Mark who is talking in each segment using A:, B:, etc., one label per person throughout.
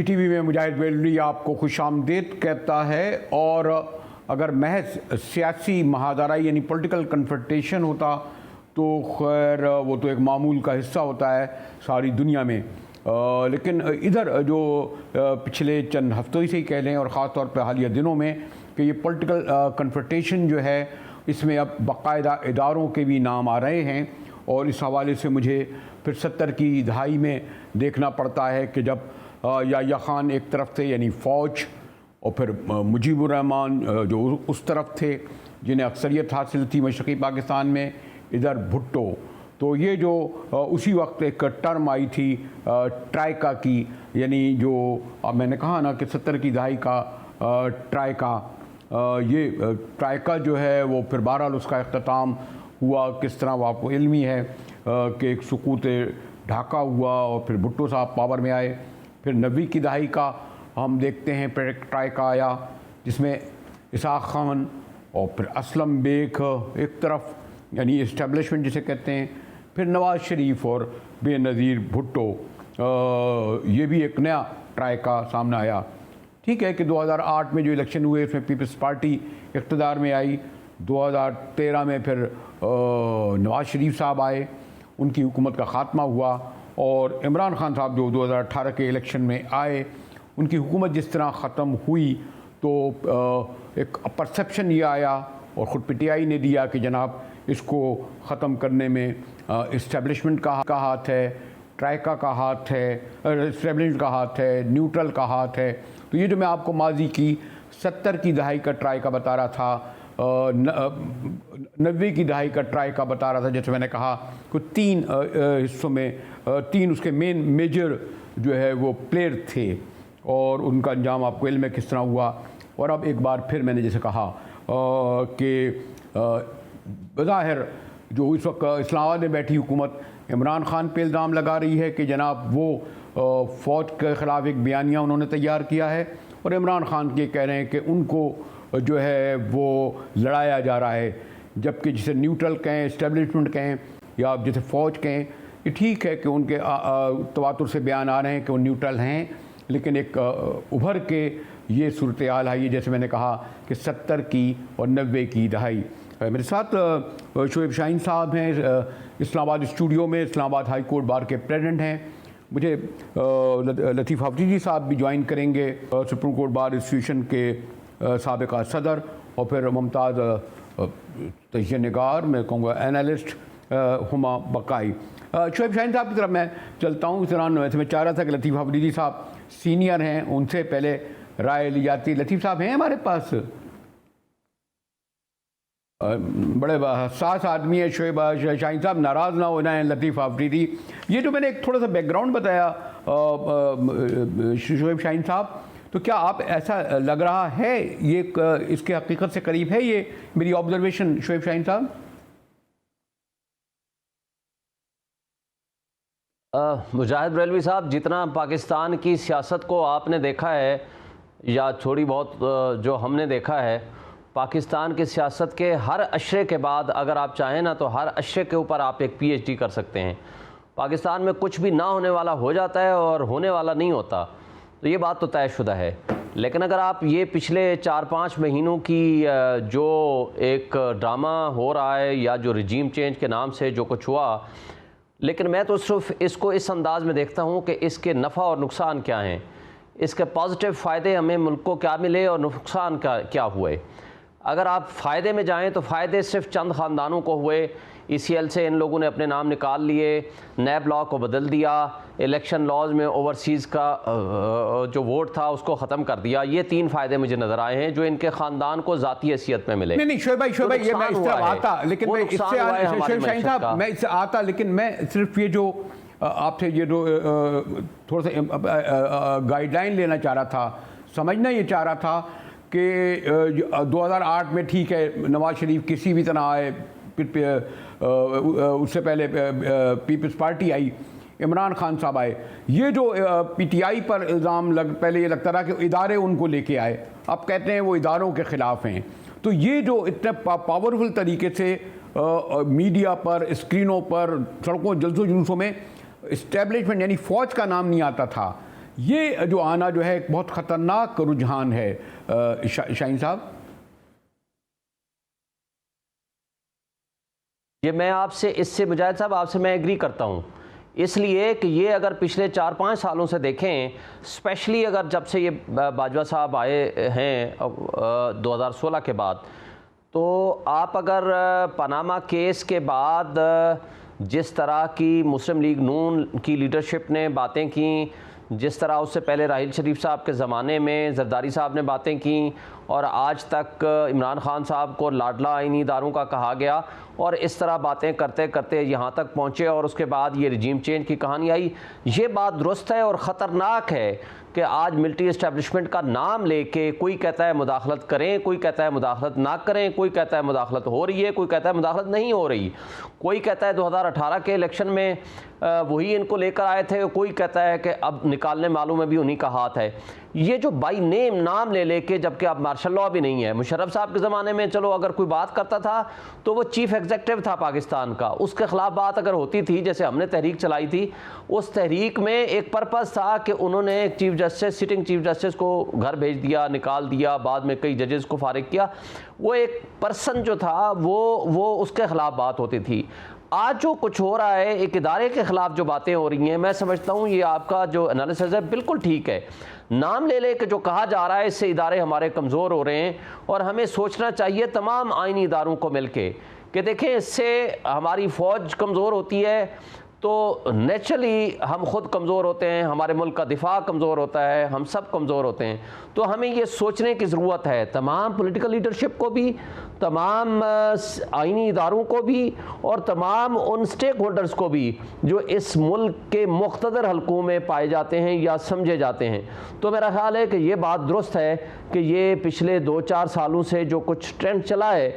A: TV में मुजाहिद बेलवी आपको खुशामदीद कहता है। और अगर महज सियासी महादारा यानी पॉलिटिकल कन्फ्रंटेशन होता तो खैर वो तो एक मामूल का हिस्सा होता है सारी दुनिया में, लेकिन इधर जो पिछले चंद हफ्तों से ही कह लें और ख़ास तौर पर हालिया दिनों में कि ये पॉलिटिकल कन्फ्रंटेशन जो है इसमें अब बाकायदा इदारों के भी नाम आ रहे हैं। और इस हवाले से मुझे फिर 70 की दहाई में देखना पड़ता है कि जब याह्या खान एक तरफ थे यानी फ़ौज, और फिर मुजीबुर रहमान जो उस तरफ थे जिन्हें अक्सरियत हासिल थी मशरक़ी पाकिस्तान में, इधर भुट्टो। तो ये जो उसी वक्त एक टर्म आई थी ट्राइका की, यानी जो मैंने कहा ना कि 70 की दहाई का ट्राइका, ये ट्राइका जो है वो फिर बहरहाल उसका इख्तिताम हुआ किस तरह वो आपको इल्मी है कि एक सुकूत ढाका हुआ और फिर भुट्टो साहब पावर में आए। फिर 90 की दहाई का हम देखते हैं फिर एक ट्राइका आया जिसमें इसाक खान और फिर असलम बेग एक तरफ यानी इस्टेब्लिशमेंट जिसे कहते हैं, फिर नवाज़ शरीफ और बेनज़ीर भुट्टो, ये भी एक नया ट्राइका सामने आया। ठीक है कि 2008 में जो इलेक्शन हुए उसमें पीपल्स पार्टी इक़्तिदार में आई, 2013 में फिर नवाज़ शरीफ साहब आए, उनकी हुकूमत का ख़ात्मा हुआ, और इमरान खान साहब जो 2018 के इलेक्शन में आए उनकी हुकूमत जिस तरह ख़त्म हुई तो एक परसेप्शन ये आया और ख़ुद पीटीआई ने दिया कि जनाब इसको ख़त्म करने में इस्टेब्लिशमेंट का हाथ है, ट्राइका का हाथ है, इस्टेब्लिशमेंट का हाथ है, न्यूट्रल का हाथ है। तो ये जो मैं आपको माजी की 70 की दहाई का ट्राइका बता रहा था, 90 की दहाई का ट्राइका बता रहा था, जैसे मैंने कहा कि 3 हिस्सों में 3 उसके मेजर जो है वो प्लेयर थे और उनका अंजाम आपको इल्म में किस तरह हुआ। और अब एक बार फिर मैंने जैसे कहा कि बज़ाहिर जो इस वक्त इस्लामाबाद में बैठी हुकूमत इमरान खान पे इल्ज़ाम लगा रही है कि जनाब वो फ़ौज के ख़िलाफ़ एक बयानिया उन्होंने तैयार किया है, और इमरान खान ये कह रहे हैं कि उनको जो है वो लड़ाया जा रहा है, जबकि जिसे न्यूट्रल कहें, इस्टेब्लिशमेंट कहें या जिसे फ़ौज कहें, ये ठीक है कि उनके तवातुर से बयान आ रहे हैं कि वो न्यूट्रल हैं, लेकिन एक उभर के ये सूरत हाल आई है जैसे मैंने कहा कि 70 की और 90 की दहाई। मेरे साथ शोएब शाहीन साहब हैं इस्लामाबाद स्टूडियो में, इस्लामाबाद हाई कोर्ट बार के प्रेसिडेंट हैं। मुझे लतीफ़ अफरीदी साहब भी ज्वाइन करेंगे, सुप्रीम कोर्ट बार एसोसिएशन के साबिक़ा सदर, और फिर मुमताज़ तजिया निगार, मैं कहूँगा एनालिस्ट हुमा बकाई। शोएब शाहीन साहब की तरफ मैं चलता हूँ। इस दौरान वैसे मैं चाह रहा था कि लतीफ़ अफरीदी साहब सीनियर हैं, उनसे पहले राय ली जाती। लतीफ़ साहब हैं हमारे पास? बड़े हसास आदमी है शोएब शाहीन साहब, नाराज़ ना हो जाएं लतीफ़ अफरीदी। ये जो मैंने एक थोड़ा सा बैकग्राउंड बताया शोएब शाहीन साहब, तो क्या आप ऐसा लग रहा है ये इसके हकीकत से करीब है ये मेरी ऑब्जर्वेशन शोएब शाहीन साहब?
B: मुजाहिद बेलवी साहब, जितना पाकिस्तान की सियासत को आपने देखा है या थोड़ी बहुत जो हमने देखा है, पाकिस्तान की सियासत के हर अशरे के बाद अगर आप चाहें ना तो हर अशरे के ऊपर आप एक पीएचडी कर सकते हैं। पाकिस्तान में कुछ भी ना होने वाला हो जाता है और होने वाला नहीं होता, तो ये बात तो तयशुदा है। लेकिन अगर आप ये पिछले 4-5 महीनों की जो एक ड्रामा हो रहा है या जो रिजीम चेंज के नाम से जो कुछ हुआ, लेकिन मैं तो सिर्फ इसको इस अंदाज़ में देखता हूँ कि इसके नफ़ा और नुकसान क्या हैं, इसके पॉजिटिव फ़ायदे हमें मुल्क को क्या मिले और नुकसान क्या हुए। अगर आप फ़ायदे में जाएं तो फ़ायदे सिर्फ चंद ख़ानदानों को हुए। ECL से इन लोगों ने अपने नाम निकाल लिए, नैब लॉ को बदल दिया, इलेक्शन लॉज में ओवरसीज़ का जो वोट था उसको ख़त्म कर दिया। ये 3 फ़ायदे मुझे नज़र आए हैं जो इनके ख़ानदान को ज़ाती हैसियत में मिले।
A: नहीं शोएब भाई, ये मैं इस तरफ आता, लेकिन मैं इससे शोएब शाहीन साहब मैं इससे आता, लेकिन मैं सिर्फ ये जो आपसे ये जो थोड़ा सा गाइडलाइन लेना चाह रहा था, समझना ये चाह रहा था कि 2008 में ठीक है नवाज़ शरीफ किसी भी तरह आए, उससे पहले पीपल्स पार्टी आई, इमरान खान साहब आए, ये जो PTI पर इल्ज़ाम पहले ये लगता रहा कि इदारे उनको लेके आए, अब कहते हैं वो इदारों के ख़िलाफ़ हैं। तो ये जो इतने पावरफुल तरीके से मीडिया पर, स्क्रीनों पर, सड़कों, जलसों जुलूसों में इस्टेब्लिशमेंट यानी फ़ौज का नाम नहीं आता था, ये जो आना जो है एक बहुत ख़तरनाक रुझान है शाहीन साहब।
B: ये मैं आपसे इससे मुजाहिद साहब आपसे मैं एग्री करता हूँ, इसलिए कि ये अगर पिछले 4-5 सालों से देखें, स्पेशली अगर जब से ये बाजवा साहब आए हैं 2016 के बाद, तो आप अगर पनामा केस के बाद जिस तरह की मुस्लिम लीग नून की लीडरशिप ने बातें की, जिस तरह उससे पहले राहिल शरीफ साहब के ज़माने में जरदारी साहब ने बातें की, और आज तक इमरान खान साहब को लाडला आईनी इदारों का कहा गया, और इस तरह बातें करते करते यहाँ तक पहुँचे, और उसके बाद ये रिजीम चेंज की कहानी आई। ये बात दुरुस्त है और ख़तरनाक है कि आज मिलिट्री इस्टेब्लिशमेंट का नाम लेके कोई कहता है मुदाखलत करें, कोई कहता है मुदाखलत ना करें, कोई कहता है मुदाखलत हो रही है, कोई कहता है मुदाखलत नहीं हो रही, कोई कहता है 2018 के इलेक्शन में वही इनको लेकर आए थे, कोई कहता है कि अब निकालने मालूम में भी उन्हीं का हाथ है। ये जो बाई नेम नाम ले लेके, जबकि अब मार्शल लॉ भी नहीं है। मुशर्रफ साहब के ज़माने में चलो अगर कोई बात करता था तो वो चीफ एग्जीक्यूटिव था पाकिस्तान का, उसके ख़िलाफ़ बात अगर होती थी, जैसे हमने तहरीक चलाई थी, उस तहरीक में एक पर्पज़ था कि उन्होंने एक chief justice, sitting chief justice को घर भेज दिया, निकाल दिया, बाद में कई जजेस को फारिग किया। वो एक पर्सन जो था वो उसके ख़िलाफ़ बात होती थी। आज जो कुछ हो रहा है, एक इदारे के ख़िलाफ़ जो बातें हो रही हैं, मैं समझता हूँ ये आपका जो एनालिसिस है बिल्कुल ठीक है। नाम ले ले के जो कहा जा रहा है, इससे इदारे हमारे कमज़ोर हो रहे हैं, और हमें सोचना चाहिए तमाम आइनी इदारों को मिल के कि देखें इससे हमारी फ़ौज कमज़ोर होती है तो नेचुरली हम ख़ुद कमज़ोर होते हैं, हमारे मुल्क का दिफा कमज़ोर होता है, हम सब कमज़ोर होते हैं। तो हमें ये सोचने की ज़रूरत है, तमाम पॉलिटिकल लीडरशिप को भी, तमाम आइनी इदारों को भी, और तमाम उन स्टेक होल्डर्स को भी जो इस मुल्क के मुख्तदर हलकों में पाए जाते हैं या समझे जाते हैं। तो मेरा ख़्याल है कि ये बात दुरुस्त है कि ये पिछले 2-4 सालों से जो कुछ ट्रेंड चला है,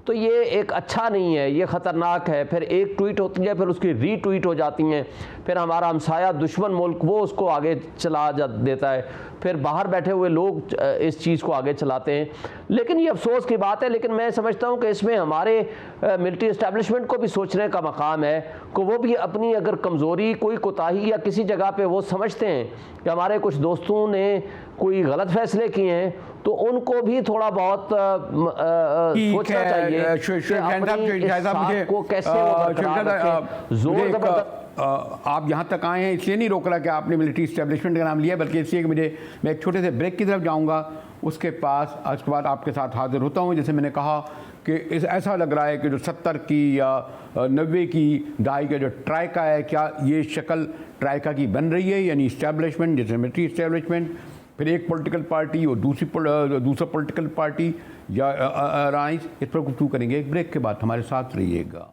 B: तो ये एक अच्छा नहीं है, ये ख़तरनाक है। फिर एक ट्वीट होती है, फिर उसकी रीट्वीट हो जाती हैं, फिर हमारा हमसाया दुश्मन मुल्क वो उसको आगे चला देता है, फिर बाहर बैठे हुए लोग इस चीज़ को आगे चलाते हैं। लेकिन ये अफसोस की बात है, लेकिन मैं समझता हूँ कि इसमें हमारे मिलिट्री इस्टेब्लिशमेंट को भी सोचने का मकाम है कि वो भी अपनी अगर कमज़ोरी, कोई कोताही या किसी जगह पे वो समझते हैं कि हमारे कुछ दोस्तों ने कोई गलत फैसले किए हैं, तो उनको भी थोड़ा बहुत सोचना चाहिए
A: आप यहाँ तक आए हैं इसलिए नहीं रोक रहा कि आपने मिलिट्री इस्टेब्लिशमेंट का नाम लिया, बल्कि इसलिए कि मैं एक छोटे से ब्रेक की तरफ जाऊँगा, उसके बाद आपके साथ हाजिर होता हूँ। जैसे मैंने कहा कि ऐसा लग रहा है कि जो 70 की या 90 की दहाई का जो ट्राइका है, क्या ये शक्ल ट्राइका की बन रही है, यानी इस्टेब्लिशमेंट जैसे मिलिट्री इस्टेब्लिशमेंट, फिर एक पॉलिटिकल पार्टी और दूसरा पॉलिटिकल पार्टी या अलायंस, इस पर गुफ्तगू करेंगे एक ब्रेक के बाद। हमारे साथ रहिएगा।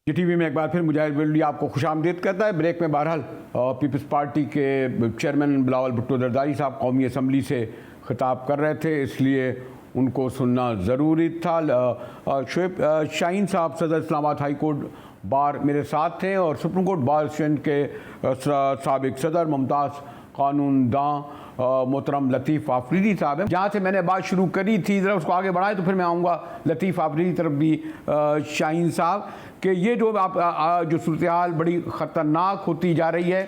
A: टीवी में एक बार फिर मुजाहिद बेलवी आपको खुशामदीद करता है। ब्रेक में बहरहाल पीपल्स पार्टी के चेयरमैन बिलावल भुट्टो जरदारी साहब कौमी असम्बली से खिताब कर रहे थे, इसलिए उनको सुनना ज़रूरी था। शोएब शाहीन साहब सदर इस्लामाबाद हाई कोर्ट बार मेरे साथ थे, और सुप्रीम कोर्ट बार एसोसिएशन के साबिक सदर मुमताज़ कानूनदां मोहतरम लतीफ़ आफरीदी साहब हैं। जहाँ से मैंने बात शुरू करी थी, ज़रा उसको आगे बढ़ाए तो फिर मैं आऊँगा लतीफ़ आफरीदी तरफ भी। शाहीन साहब कि ये जो जो सूरत हाल बड़ी ख़तरनाक होती जा रही है,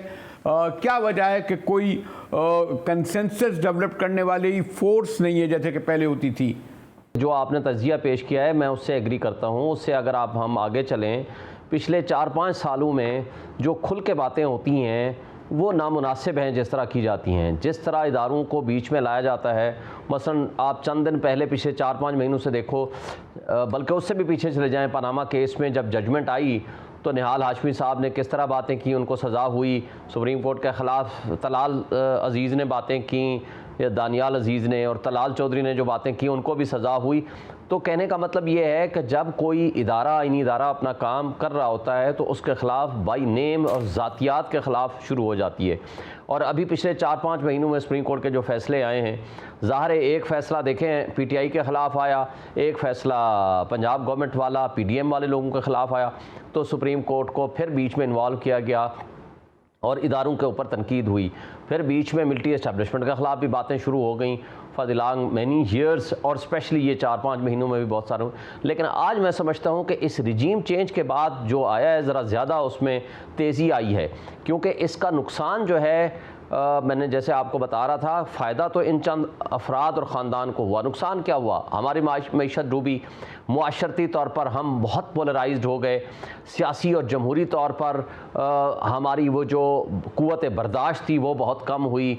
A: क्या वजह है कि कोई कंसेंसस डेवलप करने वाली फोर्स नहीं है जैसे कि पहले होती थी?
B: जो आपने तज्जिया पेश किया है मैं उससे एग्री करता हूँ। उससे अगर हम आगे चलें, पिछले 4-5 सालों में जो खुल के बातें होती हैं वो नामुनासिब हैं जिस तरह की जाती हैं, जिस तरह इदारों को बीच में लाया जाता है। मसलन आप चंद दिन पहले पिछले 4-5 महीनों से देखो, बल्कि उससे भी पीछे चले जाएं, पनामा केस में जब जजमेंट आई तो निहाल हाशमी साहब ने किस तरह बातें की, उनको सज़ा हुई। सुप्रीम कोर्ट के ख़िलाफ़ तलाल अज़ीज़ ने बातें की, या दानियाल अजीज़ ने और तलाल चौधरी ने जो बातें की उनको भी सज़ा हुई। तो कहने का मतलब ये है कि जब कोई इदारा आईनी इदारा अपना काम कर रहा होता है तो उसके ख़िलाफ़ बाई नेम और ज़ातियात के ख़िलाफ़ शुरू हो जाती है। और अभी पिछले 4-5 महीनों में सुप्रीम कोर्ट के जो फ़ैसले आए हैं, ज़ाहिर है एक फ़ैसला देखें PTI के ख़िलाफ़ आया, एक फ़ैसला पंजाब गवर्नमेंट वाला PDM वाले लोगों के ख़िलाफ़ आया, तो सुप्रीम कोर्ट को फिर बीच में इन्वॉल्व किया गया और इदारों के ऊपर तनकीद हुई। फिर बीच में मिलिट्री एस्टैब्लिशमेंट के ख़िलाफ़ भी बातें शुरू हो गई for the long many years, और स्पेशली ये 4-5 महीनों में भी बहुत सारे। लेकिन आज मैं समझता हूँ कि इस रिजीम चेंज के बाद जो आया है ज़रा ज़्यादा उसमें तेज़ी आई है, क्योंकि इसका नुकसान जो है मैंने जैसे आपको बता रहा था, फ़ायदा तो इन चंद अफराद और ख़ानदान को हुआ, नुकसान क्या हुआ? हमारी मईशत डूबी, मुआशरती तौर पर हम बहुत पोलराइज्ड हो गए, सियासी और जमहूरी तौर पर हमारी वो जो क़ुव्वत बर्दाश्त थी वो बहुत कम हुई,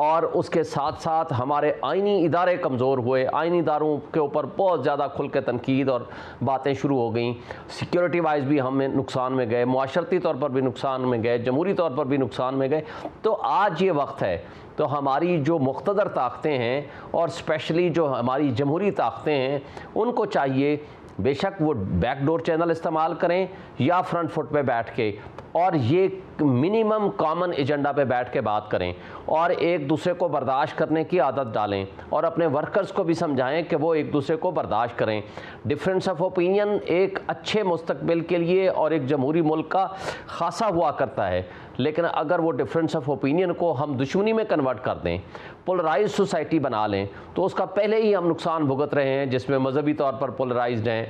B: और उसके साथ साथ हमारे आइनी इदारे कमज़ोर हुए, आइनी इदारों के ऊपर बहुत ज़्यादा खुल के तनकीद और बातें शुरू हो गई। सिक्योरिटी वाइज भी हमें नुकसान में गए, मुआशरती तौर पर भी नुकसान में गए, जमहूरी तौर पर भी नुकसान में गए। तो आज ये वक्त है तो हमारी जो मुख्तदर ताकतें हैं और स्पेशली जो हमारी जमहूरी ताकतें हैं उनको चाहिए बेशक वो बैकडोर चैनल इस्तेमाल करें या फ्रंट फुट पे बैठ के, और ये मिनिमम कॉमन एजेंडा पे बैठ के बात करें और एक दूसरे को बर्दाश्त करने की आदत डालें और अपने वर्कर्स को भी समझाएं कि वो एक दूसरे को बर्दाश्त करें। डिफरेंस ऑफ ओपिनियन एक अच्छे मुस्तकबिल के लिए और एक जमहूरी मुल्क का खासा हुआ करता है, लेकिन अगर वो डिफरेंस ऑफ ओपिनियन को हम दुश्मनी में कन्वर्ट कर दें, पोलराइज सोसाइटी बना लें, तो उसका पहले ही हम नुकसान भुगत रहे हैं, जिसमें मजहबी तौर पर पोलराइज्ड हैं,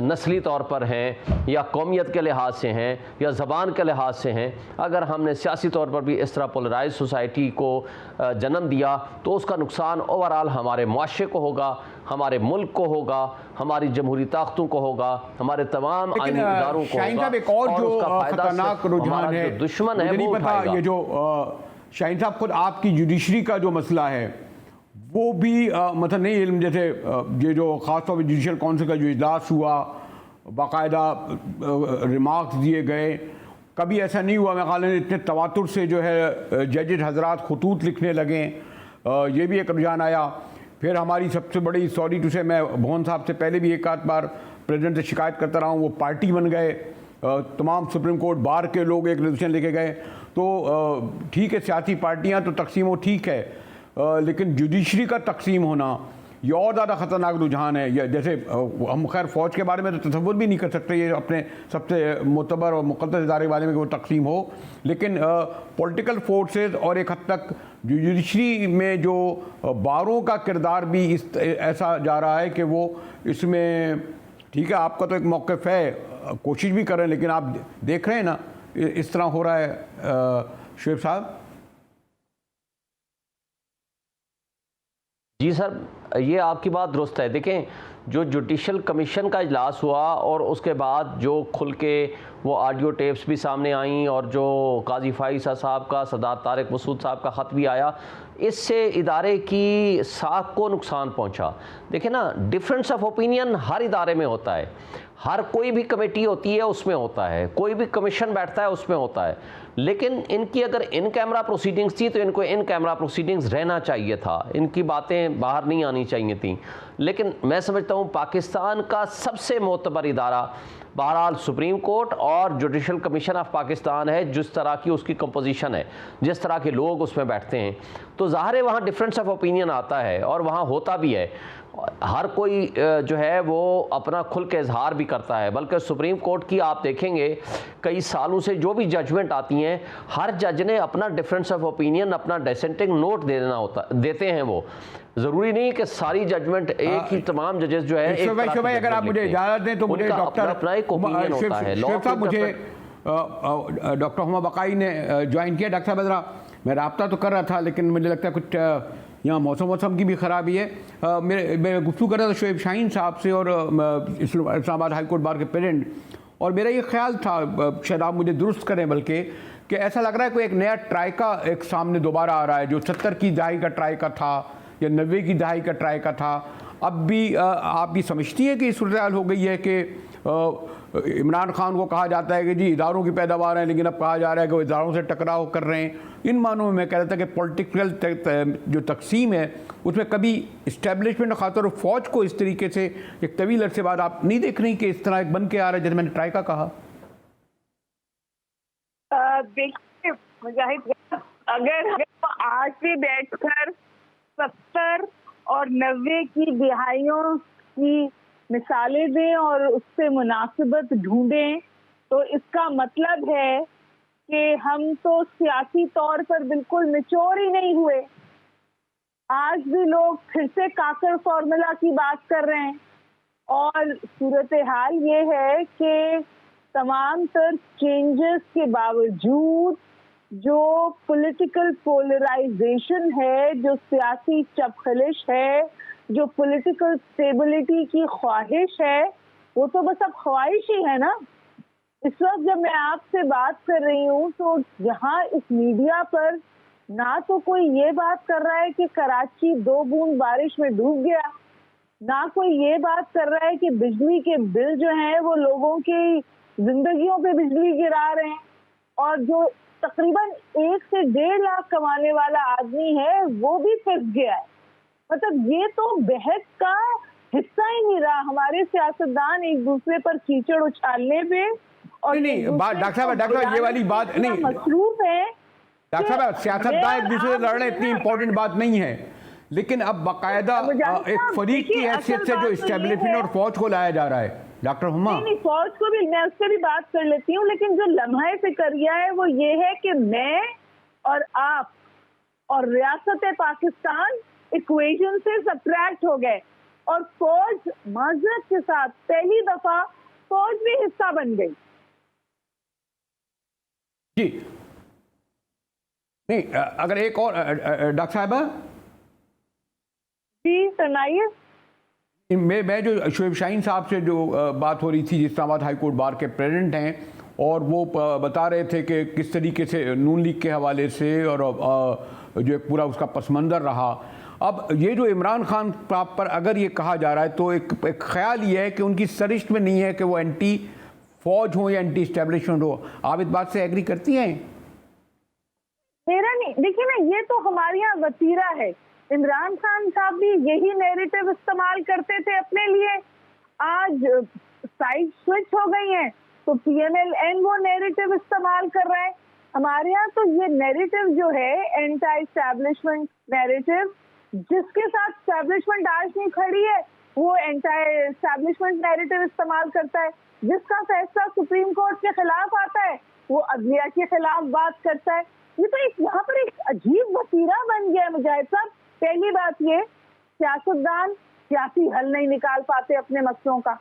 B: नस्ली तौर पर हैं या कौमियत के लिहाज से हैं या ज़बान के लिहाज से हैं। अगर हमने सियासी तौर पर भी इस तरह पोलराइज सोसाइटी को जन्म दिया तो उसका नुकसान ओवरऑल हमारे मुआशरे को होगा, हमारे मुल्क को होगा, हमारी जमहूरी ताकतों को होगा, हमारे तमाम आईनी इदारों को होगा।
A: एक और जो खतरनाक रुझान है,
B: दुश्मन है,
A: नहीं पता ये जो शाहीन साहब खुद आपकी जुडिशरी का जो मसला है वो भी मतलब नहीं इल्म, जैसे ये जो ख़ासतौर पर जुडिशल काउंसिल का जो इजलास हुआ, बाकायदा रिमार्क्स दिए गए, कभी ऐसा नहीं हुआ। मैं ख्याल है इतने तवातुर से जो है जजेज हजरात खतूत लिखने लगे, ये भी एक रुझान आया। फिर हमारी सबसे बड़ी, सॉरी टू से, मैं भवन साहब से पहले भी एक आध बार प्रेसिडेंट से शिकायत करता रहा हूँ, वो पार्टी बन गए, तमाम सुप्रीम कोर्ट बार के लोग एक रेजोल्यूशन लेके गए। तो ठीक है, सियासी पार्टियाँ तो तकसीम हो, ठीक है, लेकिन जुडिशरी का तकसीम होना ये और ज़्यादा ख़तरनाक रुझान है। जैसे हम खैर फ़ौज के बारे में तो तसव्वुर भी नहीं कर सकते, ये अपने सबसे मोतबर और मुक़द्दस इदारे के बारे में कि वो तकसीम हो, लेकिन पॉलिटिकल फोर्सेस और एक हद तक जुडिशरी में जो बारों का किरदार भी ऐसा जा रहा है कि वो इसमें, ठीक है आपका तो एक मौक़िफ़ है, कोशिश भी कर रहे हैं, लेकिन आप देख रहे हैं ना इस तरह हो रहा है। शुएब साहब।
B: जी सर, ये आपकी बात दुरुस्त है। देखें, जो जुडिशल कमीशन का इजलास हुआ और उसके बाद जो खुल के वो ऑडियो टेप्स भी सामने आई और जो काजी फाइसा साहब का, सरदार तारिक मसूद साहब का ख़त भी आया, इससे इदारे की साख को नुकसान पहुंचा। देखें ना, डिफरेंस ऑफ ओपिनियन हर इदारे में होता है, हर कोई भी कमेटी होती है उसमें होता है, कोई भी कमीशन बैठता है उसमें होता है, लेकिन इनकी अगर इन कैमरा प्रोसीडिंग्स थी तो इनको इन कैमरा प्रोसीडिंग्स रहना चाहिए था, इनकी बातें बाहर नहीं आनी चाहिए थी। लेकिन मैं समझता हूँ पाकिस्तान का सबसे मोतबर इदारा बहरहाल सुप्रीम कोर्ट और जुडिशल कमीशन ऑफ पाकिस्तान है, जिस तरह की उसकी कंपोजिशन है, जिस तरह के लोग उसमें बैठते हैं, तो ज़ाहिर है वहाँ डिफरेंस ऑफ ओपिनियन आता है और वहाँ होता भी है। हर कोई जो है वो अपना खुल के इजहार भी करता है, बल्कि सुप्रीम कोर्ट की आप देखेंगे कई सालों से जो भी जजमेंट आती हैं, हर जज ने अपना डिफरेंस ऑफ ओपिनियन, अपना डिसेंटिंग नोट देते हैं। वो ज़रूरी नहीं कि सारी जजमेंट एक ही, तमाम जजेस जो है एक तरह
A: भाई अगर आप मुझे इजाज़त दें तो मुझे डॉक्टर
B: अपना एक ओपिनियन होता है।
A: मुझे डॉक्टर हुमा बकाई ने ज्वाइन किया। डॉक्टर साहब ज़रा मैं रब्ता तो कर रहा था, लेकिन मुझे लगता है कुछ यहाँ मौसम की भी ख़राबी है। मैं गुफ्तगू कर रहा था शुएब शाहीन साहब से और इस्लामाबाद हाई कोर्ट बार के प्रेसिडेंट, और मेरा ये ख्याल था, शायद आप मुझे दुरुस्त करें, बल्कि कि ऐसा लग रहा है कोई एक नया ट्राइका एक सामने दोबारा आ रहा है, जो 70 की दहाई का ट्राइका था या 90 की दहाई का ट्राइका था। अब भी आप भी समझती हैं कि सूरत हाल हो गई है कि इमरान खान को कहा जाता है कि जी इदारों की पैदावार है, लेकिन अब कहा जा रहा है कि वो इदारों से टकराव कर रहे हैं। इन मानों में मैं कह रहा था कि पॉलिटिकल जो तकसीम है उसमें कभी इस्टेब्लिशमेंट खातर फ़ौज को इस तरीके से एक तवील अरसे बाद आप नहीं देख रही कि इस तरह एक बन के आ रहा है, जैसे मैंने ट्राई का कहा?
C: देखिए मुजाहिद, अगर हम आज भी बैठकर 70 और 90 की दिहाइयों की मिसालें दें और उससे मुनासिबत ढूंढें, तो इसका मतलब है कि हम तो सियासी तौर पर बिल्कुल मैच्योर ही नहीं हुए। आज भी लोग फिर से काकर फॉर्मूला की बात कर रहे हैं, और सूरत हाल ये है कि तमाम तर चेंजेस के बावजूद जो पॉलिटिकल पोलराइजेशन है, जो सियासी चपखलिश है, जो पॉलिटिकल स्टेबिलिटी की ख्वाहिश है, वो तो बस अब ख्वाहिश ही है ना। इस वक्त जब मैं आपसे बात कर रही हूँ तो यहाँ इस मीडिया पर ना तो कोई ये बात कर रहा है कि कराची 2 बूंद बारिश में डूब गया, ना कोई ये बात कर रहा है कि बिजली के बिल जो हैं वो लोगों की जिंदगियों पे बिजली गिरा रहे हैं, और जो तकरीबन 1 से 1.5 लाख कमाने वाला आदमी है वो भी फंस गया है। मतलब ये तो बहस का हिस्सा ही नहीं रहा। हमारे सियासतदान एक दूसरे पर कीचड़ उछालने पे और
A: नहीं डॉक्टर साहब ये वाली बात नहीं,
C: मसरूफ है।
A: डॉक्टर साहब सियासतदान एक दूसरे से लड़ रहे, इतनी इंपॉर्टेंट बात नहीं है, लेकिन अब बाकायदा एक फरीक की हैसियत से जो इस्टेब्लिशमेंट और फौज को लाया जा रहा है। डॉक्टर हुमा,
C: नहीं फौज को भी मैं उससे भी बात कर लेती हूँ, लेकिन जो लम्हा फिक्रिया है वो ये है कि मैं और आप और रियासत पाकिस्तान इक्वेशन से सब्ट्रैक्ट हो गए, और फौज माजरत के साथ पहली दफा फौज भी हिस्सा बन गई।
A: जी नहीं, अगर एक और डॉक्टर साहबा
C: जी सुनाइए।
A: मैं जो शोएब शाहीन साहब से जो बात हो रही थी, इस्लामाबाद हाई कोर्ट बार के प्रेसिडेंट हैं, और वो बता रहे थे कि किस तरीके से नून लीग के हवाले से और जो एक पूरा उसका पस मंज़र रहा। अब ये जो इमरान खान पर अगर ये कहा जा रहा है तो एक ख्याल ये है कि उनकी सरिश्त में नहीं है कि वो एंटी फौज हो या एंटी इस्टेब्लिशमेंट हो। आप इस बात से एग्री करती हैं?
C: मेरा नहीं, देखिए ना, ये तो हमारे यहाँ वतीरा है। इमरान खान साहब भी यही नैरेटिव इस्तेमाल करते थे अपने लिए। आज साइड स्विच हो गई है तो PMLN वो नैरेटिव इस्तेमाल कर रहा है। हमारे यहाँ तो ये नैरेटिव जो है एंटी एस्टैब्लिशमेंट नैरेटिव, जिसके साथ एस्टैब्लिशमेंट आज नहीं खड़ी है वो एंटी एस्टैब्लिशमेंट नैरेटिव इस्तेमाल करता है। जिसका फैसला सुप्रीम कोर्ट के खिलाफ आता है वो अदलिया के खिलाफ बात करता है। ये तो एक यहाँ पर एक अजीब वतीरा बन गया है मुजाहिद साहब। पहली बात ये, सियासतदान सियासी हल नहीं निकाल पाते अपने मसलों का।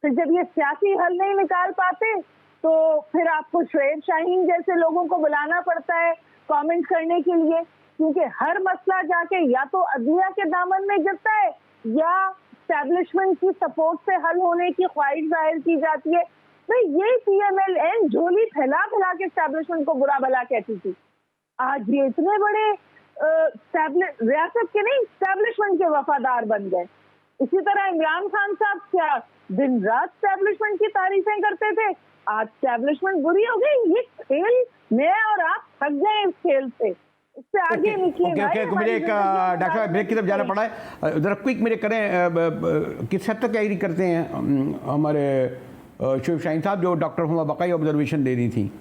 C: फिर जब ये सियासी हल नहीं निकाल पाते तो फिर आपको शोएब शाहीन जैसे लोगों को बुलाना पड़ता है कमेंट करने के लिए, क्योंकि हर मसला जाके या तो अदलिया के दामन में गिरता है या एस्टैब्लिशमेंट की सपोर्ट से हल होने की ख्वाहिश जाहिर की जाती है। तो ये PMLN झोली फैला फैला के एस्टैब्लिशमेंट को बुरा भला कहती थी। आज ये इतने बड़े रियासत के नहीं एस्टैब्लिशमेंट के वफादार बन गए। इसी तरह इमरान खान साहब क्या दिन रात एस्टैब्लिशमेंट की तारीफें करते थे, आज एस्टैब्लिशमेंट बुरी हो गई। ये खेल मैं और आप थक गए इस खेल से, इससे आगे निकले।
A: मुझे एक डॉक्टर ब्रेक की तरफ जाना पड़ा है, जरा क्विक मेरे करें। किस हद तक एग्री करते हैं हमारे शोएब शाहीन साहब जो डॉक्टर हुमा बकाई ऑब्जर्वेशन दे रही थी?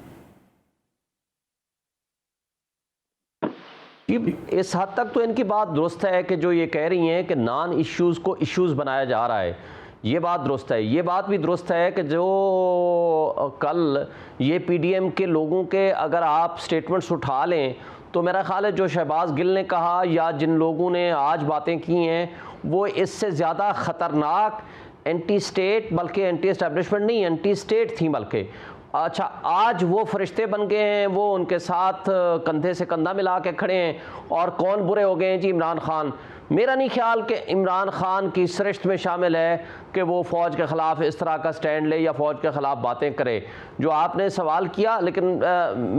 B: इस हद तक तो इनकी बात दुरुस्त है कि जो ये कह रही हैं कि नॉन इश्यूज़ को इश्यूज़ बनाया जा रहा है, ये बात दुरुस्त है। ये बात भी दुरुस्त है कि जो कल ये PDM के लोगों के अगर आप स्टेटमेंट्स उठा लें तो मेरा ख्याल है जो शहबाज गिल ने कहा या जिन लोगों ने आज बातें की हैं वो इससे ज़्यादा ख़तरनाक एंटी स्टेट, बल्कि एंटी एस्टैब्लिशमेंट नहीं, एंटी स्टेट थी। बल्कि अच्छा आज वो फरिश्ते बन गए हैं, वो उनके साथ कंधे से कंधा मिला के खड़े हैं। और कौन बुरे हो गए हैं जी? इमरान खान। मेरा नहीं ख्याल कि इमरान खान की सरिश्त में शामिल है कि वो फ़ौज के ख़िलाफ़ इस तरह का स्टैंड ले या फ़ौज के ख़िलाफ़ बातें करे। जो आपने सवाल किया, लेकिन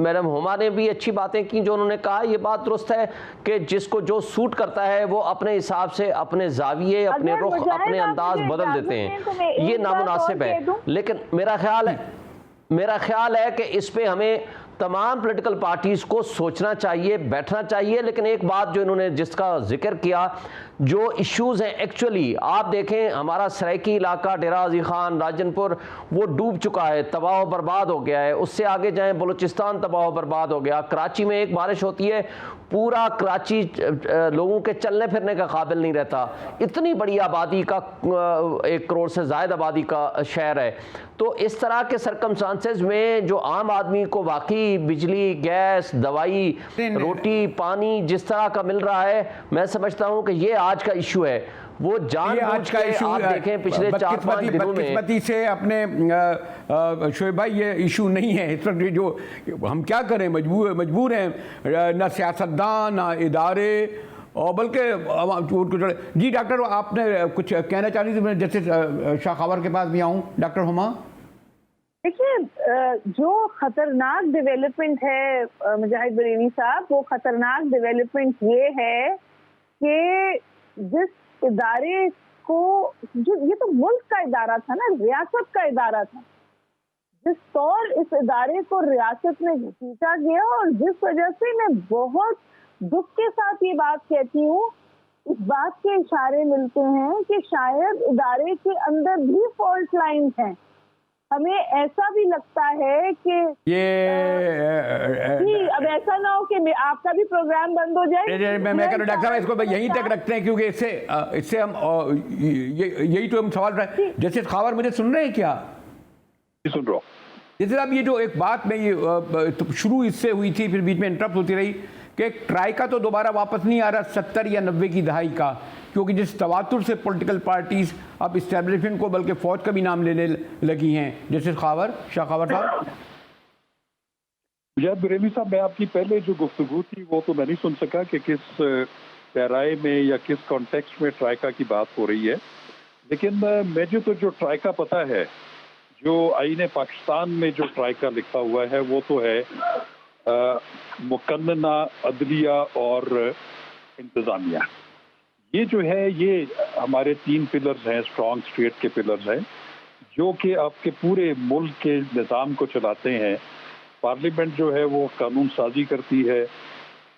B: मैडम हुमा ने भी अच्छी बातें की। जो उन्होंने कहा ये बात दुरुस्त है कि जिसको जो सूट करता है वो अपने हिसाब से अपने जाविये, अपने रुख, अपने अंदाज बदल देते हैं। ये नामुनासिब है। लेकिन मेरा ख्याल है कि इस पे हमें तमाम पॉलिटिकल पार्टीज़ को सोचना चाहिए, बैठना चाहिए। लेकिन एक बात जो इन्होंने जिसका जिक्र किया, जो इश्यूज़ हैं एक्चुअली आप देखें, हमारा सराइकी इलाका, डेरा गाजी खान, राजनपुर, वो डूब चुका है, तबाह बर्बाद हो गया है। उससे आगे जाएं बलूचिस्तान तबाह बर्बाद हो गया। कराची में एक बारिश होती है, पूरा कराची लोगों के चलने फिरने का काबिल नहीं रहता। इतनी बड़ी आबादी का 1 करोड़ से ज़ायद आबादी का शहर है। तो इस तरह के सरकमस्टांसेस में जो आम आदमी को वाकई बिजली, गैस, दवाई, रोटी, पानी जिस तरह का मिल रहा है, मैं समझता हूँ कि ये आज का इशू है। वो आज का इशू आप देखें पिछले 4-5 दिनों में
A: बदकिस्मती से अपने शोएब भाई ये इशू नहीं है इस वक्त। जो हम क्या करें, मजबूर हैं, ना सियासतदान ना इदारे, और बल्कि जी डॉक्टर आपने कुछ कहना चाह रही थी। मैं जैसे शाखावर के पास भी आऊँ, डॉक्टर हुमा।
C: देखिए, जो खतरनाक डेवलपमेंट है मुजाहिद बरेली साहब, वो खतरनाक डेवलपमेंट ये है कि जिस इदारे को, जो ये तो मुल्क का इदारा था ना, रियासत का इदारा था, जिस तौर इस इदारे को रियासत में खींचा गया, और जिस वजह से मैं बहुत दुख के साथ ये बात कहती हूँ, इस बात के इशारे मिलते हैं कि शायद इदारे के अंदर भी फॉल्ट लाइन्स हैं। हमें ऐसा भी लगता है कि ये अब ऐसा ना हो कि आपका भी प्रोग्राम बंद हो जाए।
A: मैं कह रहा हूँ डॉक्टर साहब, इसको यहीं तक रखते हैं, क्योंकि इससे हम यही तो हम सवाल रहे। जैसे खबर मुझे सुन रहे हैं क्या?
D: सुन रहा हूँ।
A: जैसे अब ये जो एक बात में ये शुरू इससे हुई थी, फिर बीच में इंटरप्ट होती रही कि ट्राइका तो दोबारा वापस नहीं आ रहा 70 या 90 की दहाई का, क्योंकि जिस तवातुर से पॉलिटिकल पार्टीज अब इस्टेब्लिशमेंट को बल्कि फौज का भी नाम लेने लगी हैं। जैसे शाह खावर साहब।
D: मुजाहिद बरेली साहब, मैं आपकी पहले जो गुफ्तगू थी वो तो मैं नहीं सुन सका कि किस पैराए में या किस कॉन्टेक्स्ट में ट्राइका की बात हो रही है। लेकिन मुझे तो जो ट्राइका पता है, जो आईने पाकिस्तान में जो ट्राइका लिखा हुआ है, वो तो है मुकन्नना, अदलिया और इंतज़ामिया। ये जो है, ये हमारे 3 पिलर्स हैं, स्ट्रॉन्ग स्टेट के पिलर्स हैं, जो कि आपके पूरे मुल्क के निज़ाम को चलाते हैं। पार्लियामेंट जो है वो कानून साजी करती है,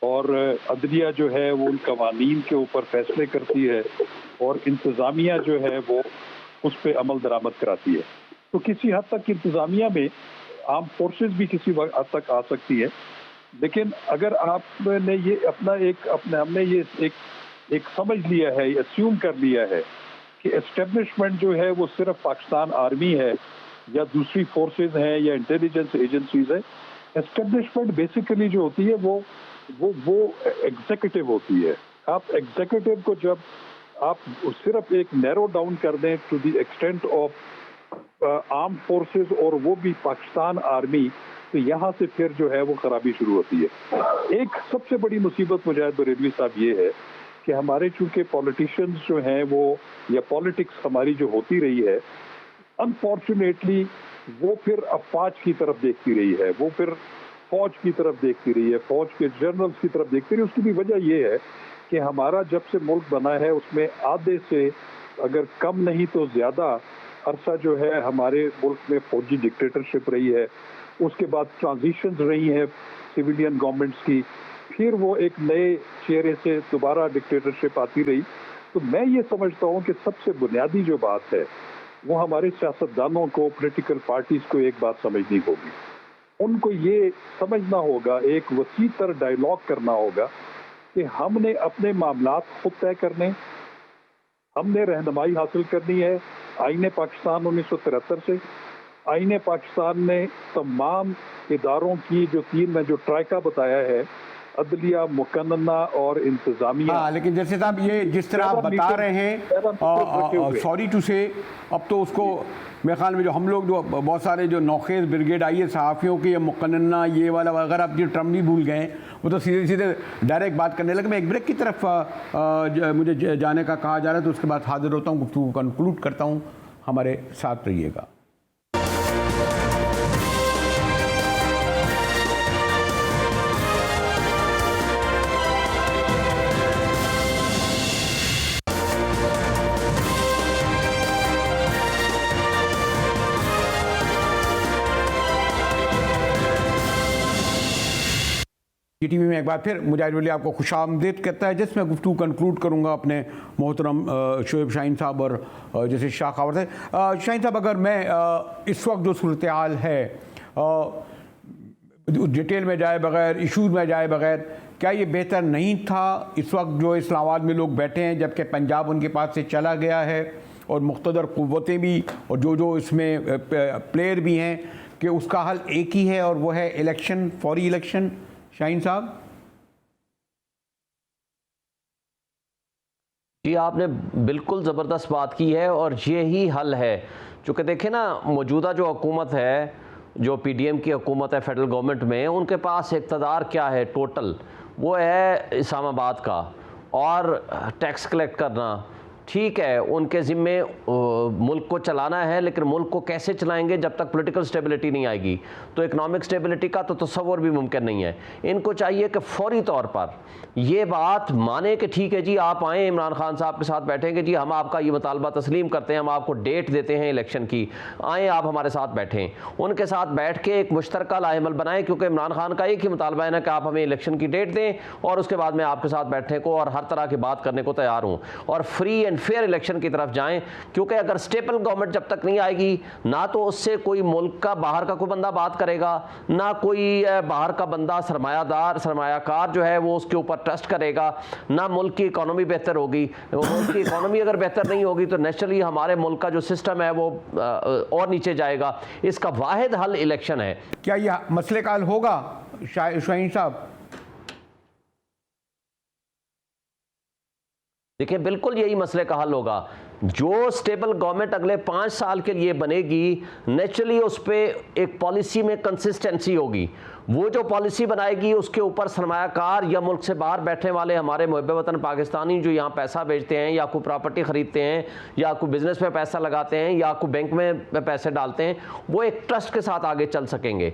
D: और अदलिया जो है वो उन कवानीन के ऊपर फैसले करती है, और इंतज़ामिया जो है वो उस पर अमल दरामद कराती है। तो किसी हद तक इंतज़ामिया में आर्म फोर्सेस भी किसी हद तक आ सकती है। लेकिन अगर आपने ये हमने ये एक समझ लिया है, अस्यूम कर लिया है कि एस्टेब्लिशमेंट जो है वो सिर्फ पाकिस्तान आर्मी है या दूसरी फोर्सेस हैं या इंटेलिजेंस एजेंसीज है। एस्टेब्लिशमेंट बेसिकली जो होती है वो एग्जीक्यूटिव होती है। आप एग्जीक्यूटिव को जब आप सिर्फ एक नैरो डाउन कर दें to the extent of arm forces, और वो भी पाकिस्तान आर्मी, तो यहाँ से फिर जो है वो खराबी शुरू होती है। एक सबसे बड़ी मुसीबत मुजाहिद बरेलवी साहब ये है कि हमारे चूंकि पॉलिटिशियंस जो हैं वो, या पॉलिटिक्स हमारी जो होती रही है, अनफॉर्चुनेटली वो फिर अफवाज की तरफ देखती रही है, वो फिर फौज की तरफ देखती रही है, फौज के जनरल्स की तरफ देखती रही। उसकी भी वजह ये है कि हमारा जब से मुल्क बना है उसमें आधे से अगर कम नहीं तो ज़्यादा अरसा जो है हमारे मुल्क में फौजी डिक्टेटरशिप रही है। उसके बाद ट्रांजिशंस रही हैं सिविलियन गवर्नमेंट्स की, फिर वो एक नए चेहरे से दोबारा डिक्टेटरशिप आती रही। तो मैं ये समझता हूँ कि सबसे बुनियादी जो बात है वो हमारे सियासतदानों को, पॉलिटिकल पार्टीज को एक बात समझनी होगी। उनको ये समझना होगा, एक वसीतर डायलॉग करना होगा कि हमने अपने मामलात खुद तय करने, हमने रहनुमाई हासिल करनी है आईने पाकिस्तान 1973 से। आईने पाकिस्तान ने तमाम इदारों की जो 3 में जो ट्राइका बताया है, अदलिया, मुकन्ना और इंतजामिया।
A: हाँ, लेकिन जैसे साहब ये जिस तरह आप बता रहे हैं, सॉरी टू से, अब तो उसको मेरे ख्याल में जो हम लोग जो बहुत सारे जो नौखेज ब्रिगेड आई है सहाफ़ियों की, मुकन्ना ये वाला, अगर आप ये टर्म भी भूल गए वो तो सीधे सीधे डायरेक्ट बात करने लगे। मैं एक ब्रेक की तरफ मुझे जाने का कहा जा रहा है, तो उसके बाद हाजिर होता हूँ, गुफ्तगू कंक्लूड करता हूँ। हमारे साथ रहिएगा। टीवी में एक बार फिर मुजाहिद वली आपको खुशामदीद कहता है, जिसमें गुफ्तगू कंक्लूड करूंगा अपने मोहतरम शोएब शाहीन साहब और जैसे शाह खावर से। शाहीन साहब, अगर मैं इस वक्त जो सूरत हाल है डिटेल में जाए बगैर, इशूज़ में जाए बगैर, क्या ये बेहतर नहीं था इस वक्त जो इस्लामाबाद में लोग बैठे हैं, जबकि पंजाब उनके पास से चला गया है और मुख्तदर क़ुव्वतें भी और जो इसमें प्लेयर भी हैं, कि उसका हल एक ही है और वो है इलेक्शन, फौरी इलेक्शन? शाहीन साहब
B: जी, आपने बिल्कुल ज़बरदस्त बात की है और ये ही हल है। चूँकि देखें ना, मौजूदा जो हुकूमत है, जो पीडीएम की हुकूमत है फेडरल गवर्नमेंट में, उनके पास इक़्तिदार क्या है टोटल? वो है इस्लामाबाद का, और टैक्स कलेक्ट करना। ठीक है, उनके ज़िम्मे मुल्क को चलाना है, लेकिन मुल्क को कैसे चलाएंगे जब तक पॉलिटिकल स्टेबिलिटी नहीं आएगी? तो इकोनॉमिक स्टेबिलिटी का तो तसव्वुर भी मुमकिन नहीं है। इनको चाहिए कि फौरी तौर पर ये बात माने कि ठीक है जी, आप आएँ, इमरान खान साहब के साथ बैठेंगे, जी हम आपका ये मुतालबा तस्लीम करते हैं, हम आपको डेट देते हैं इलेक्शन की, आएँ आप हमारे साथ बैठें। उनके साथ बैठ के एक मुश्तरका लाएमल बनाएं, क्योंकि इमरान खान का एक ही मुतालबा है ना कि आप हमें इलेक्शन की डेट दें और उसके बाद मैं आपके साथ बैठने को और हर तरह की बात करने को तैयार हूँ, और फ्री एंड फेयर इलेक्शन की तरफ जाएं। क्योंकि अगर स्टेबल गवर्नमेंट जब तक नहीं आएगी, ना तो उससे कोई मुल्क का बाहर का कोई बंदा बात करेगा, ना कोई बाहर का बंदा सरमायाकार जो है वो उसके ऊपर ट्रस्ट करेगा, ना मुल्क की इकोनॉमी बेहतर होगी। मुल्क की इकोनॉमी अगर बेहतर नहीं होगी तो नेचुरली हमारे मुल्क का जो सिस्टम है वो और नीचे जाएगा। इसका वाहिद हल इलेक्शन है।
A: क्या यह मसले का हल होगा शाहीन साहब?
B: देखिए, बिल्कुल यही मसले का हल होगा। जो स्टेबल गवर्नमेंट अगले 5 साल के लिए बनेगी, नेचुरली उस पर एक पॉलिसी में कंसिस्टेंसी होगी। वो जो पॉलिसी बनाएगी उसके ऊपर सरमायाकार या मुल्क से बाहर बैठने वाले हमारे मुहब्बे वतन पाकिस्तानी जो यहाँ पैसा बेचते हैं या कोई प्रॉपर्टी ख़रीदते हैं या कोई बिज़नेस में पैसा लगाते हैं या कोई बैंक में पैसे डालते हैं, वो एक ट्रस्ट के साथ आगे चल सकेंगे।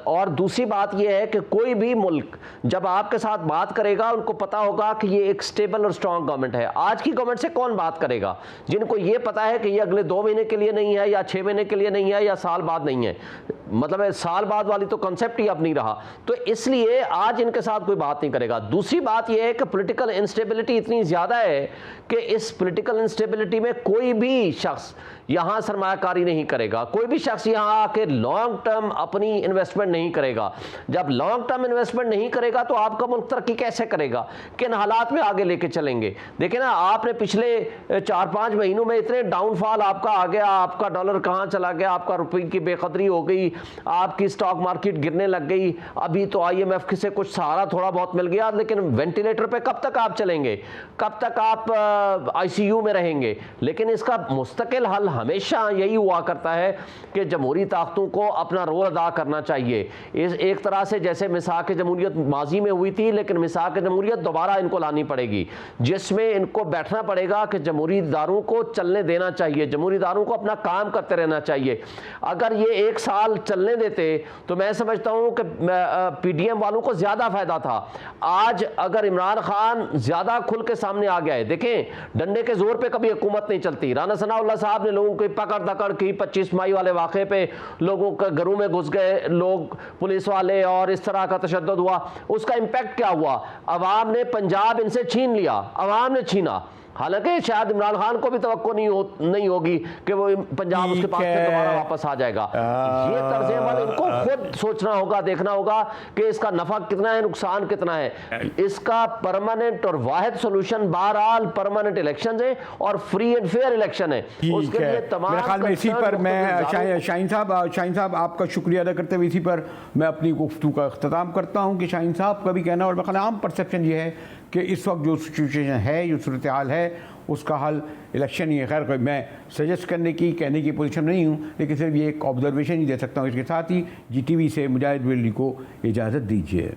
B: और दूसरी बात यह है कि कोई भी मुल्क जब आपके साथ बात करेगा, उनको पता होगा कि ये एक स्टेबल और स्ट्रॉन्ग गवर्नमेंट है। आज की गवर्नमेंट से कौन बात करेगा? जिनको ये पता है कि ये अगले 2 महीने के लिए नहीं है या 6 महीने के लिए नहीं है या साल बाद नहीं है, मतलब साल बाद वाली तो कॉन्सेप्ट ही अब नहीं रहा, तो इसलिए आज इनके साथ कोई बात नहीं करेगा। दूसरी बात यह है कि पॉलिटिकल इंस्टेबिलिटी इतनी ज्यादा है कि इस पॉलिटिकल इंस्टेबिलिटी में कोई भी शख्स यहां सरमायाकारी नहीं करेगा, कोई भी शख्स यहां आके लॉन्ग टर्म अपनी इन्वेस्टमेंट नहीं करेगा। जब लॉन्ग टर्म इन्वेस्टमेंट नहीं करेगा तो आपका मुल्क तरक्की कैसे करेगा? किन हालात में आगे लेके चलेंगे? देखिए ना, आपने पिछले 4-5 महीनों में इतने डाउनफॉल आपका आ गया, आपका डॉलर कहां चला गया, आपका रुपये की बेकदरी हो गई, आपकी स्टॉक मार्केट गिरने लग गई। अभी तो IMF से कुछ सहारा थोड़ा बहुत मिल गया, लेकिन वेंटिलेटर पे कब तक आप चलेंगे? कब तक आप ICU में रहेंगे? लेकिन इसका मुस्तकिल हल हमेशा यही हुआ करता है कि जमहूरी ताकतों को अपना रोल अदा करना चाहिए। इस एक तरह से जैसे मिसाक जमहूरियत माजी में हुई थी, लेकिन मिसाक जमहूरियत दोबारा इनको लानी पड़ेगी, जिसमें इनको बैठना पड़ेगा कि जमहूरी इदारों को चलने देना चाहिए, जमहूरी इदारों को अपना काम करते रहना चाहिए। अगर ये 1 साल चलने देते तो मैं समझता हूं कि PDM वालों को ज्यादा फायदा था। आज अगर इमरान खान ज्यादा खुल के सामने आ गया है, देखें डंडे के जोर पे कभी हुकूमत नहीं चलती। राना सनाउल्लाह साहब ने लोगों की पकड़ दकड़ की, 25 मई वाले वाक़े पे लोगों के घरों में घुस गए लोग, पुलिस वाले, और इस तरह का तशद्दुद हुआ। उसका इंपैक्ट क्या हुआ? अवाम ने पंजाब इनसे छीन लिया, अवाम ने छीना। हालांकि शायद इमरान खान को भी तवक्को नहीं होगी कि वो पंजाब उसके पास
A: ठीक
B: फिर
A: है।
B: दोबारा वापस आ जाएगा। ये तर्ज अमल इनको खुद सोचना होगा, देखना होगा कि इसका नफा कितना है, नुकसान कितना है। इसका परमानेंट और वाहिद सोल्यूशन बहरहाल परमानेंट इलेक्शन है और फ्री एंड फेयर इलेक्शन है।
A: ठीक
B: उसके
A: है,
B: लिए तमाम
A: मेरे ख्याल में इसी पर मैं शाहीन साहब आपका शुक्रिया अदा करते हुए इसी पर मैं अपनी गुफ्तगू का अख्ताम करता हूँ कि शाहीन साहब का भी कहना और मेरे ख्याल आम परसेप्शन ये है कि इस वक्त जो सिचुएशन है, जो सूरत हाल है, उसका हल इलेक्शन ही है। खैर मैं सजेस्ट करने की कहने की पोजीशन नहीं हूँ, लेकिन सिर्फ ये एक ऑब्जर्वेशन ही दे सकता हूँ। इसके साथ ही GTV से मुजाहिद वैल्वी को इजाज़त दीजिए।